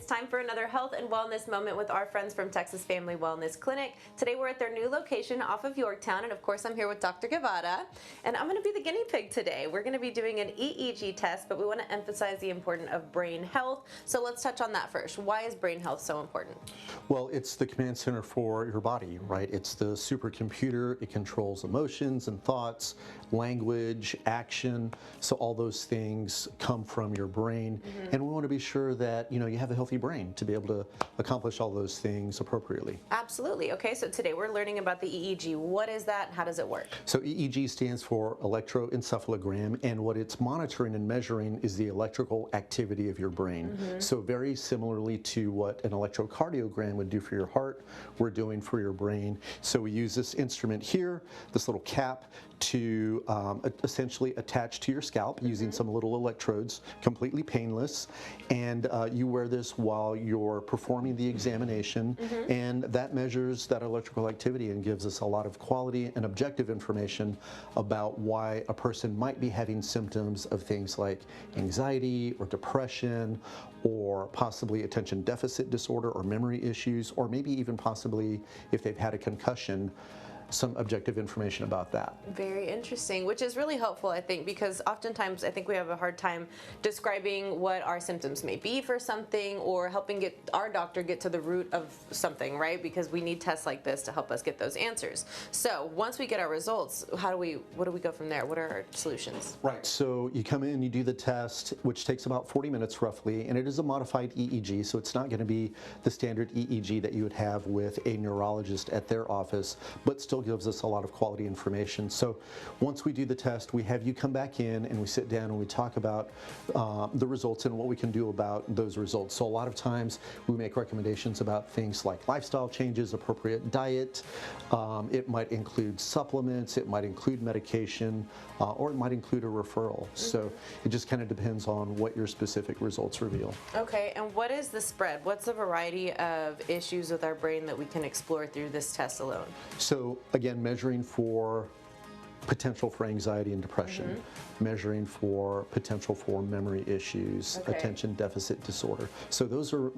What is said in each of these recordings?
It's time for another health and wellness moment with our friends from Texas Family Wellness Clinic. Today we're at their new location off of Yorktown, and of course I'm here with Dr. Guevara, and I'm going to be the guinea pig today. We're going to be doing an EEG test, but we want to emphasize the importance of brain health. So let's touch on that first. Why is brain health so important? Well, it's the command center for your body, right? It's the supercomputer. It controls emotions and thoughts, language, action. So all those things come from your brain, and we want to be sure that you have a healthy brain to be able to accomplish all those things appropriately. Absolutely. Okay, so today we're learning about the EEG. What is that? How does it work? So EEG stands for electroencephalogram, and what it's monitoring and measuring is the electrical activity of your brain. So very similarly to what an electrocardiogram would do for your heart, we're doing for your brain. So we use this instrument here, this little cap, to essentially attach to your scalp using some little electrodes, completely painless, and you wear this while you're performing the examination, and that measures that electrical activity and gives us a lot of quality and objective information about why a person might be having symptoms of things like anxiety or depression, or possibly attention deficit disorder or memory issues, or maybe even possibly if they've had a concussion, some objective information about that. Very interesting, which is really helpful, I think, because oftentimes I think we have a hard time describing what our symptoms may be for something, or helping our doctor get to the root of something, right? Because we need tests like this to help us get those answers. So once we get our results, what do we go from there? What are our solutions? Right, so you come in, you do the test, which takes about 40 minutes roughly, and it is a modified EEG, so it's not going to be the standard EEG that you would have with a neurologist at their office, but still gives us a lot of quality information. So once we do the test, we have you come back in and we sit down and we talk about the results and what we can do about those results. So a lot of times we make recommendations about things like lifestyle changes, appropriate diet. It might include supplements, it might include medication, or it might include a referral. So it just kind of depends on what your specific results reveal. Okay, and what is the spread? What's the variety of issues with our brain that we can explore through this test alone? So again, measuring for potential for anxiety and depression, measuring for potential for memory issues, attention deficit disorder. So those are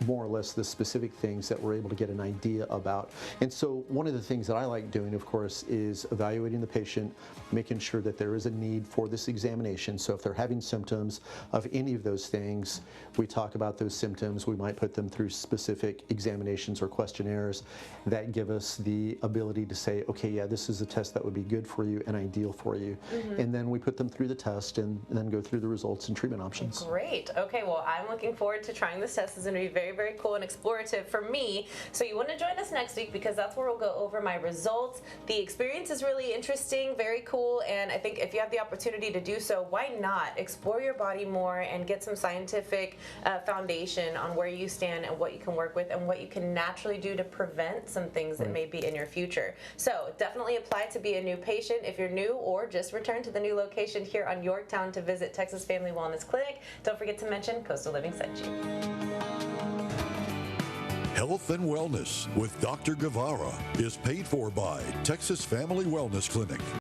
more or less the specific things that we're able to get an idea about. And so one of the things that I like doing, of course, is evaluating the patient, making sure that there is a need for this examination. So if they're having symptoms of any of those things, we talk about those symptoms. We might put them through specific examinations or questionnaires that give us the ability to say, okay, yeah, this is a test that would be good for you and ideal for you. And then we put them through the test and then go through the results and treatment options. Great. Okay, well, I'm looking forward to trying this test. It's going to be very, very cool and explorative for me. So you want to join us next week, because that's where we'll go over my results. The experience is really interesting, very cool, and I think if you have the opportunity to do so, why not explore your body more and get some scientific foundation on where you stand and what you can work with and what you can naturally do to prevent some things that may be in your future. So definitely apply to be a new patient if you're new, or just return to the new location here on Yorktown to visit Texas Family Wellness Clinic. Don't forget to mention Coastal Living sent you. Health and Wellness with Dr. Guevara is paid for by Texas Family Wellness Clinic.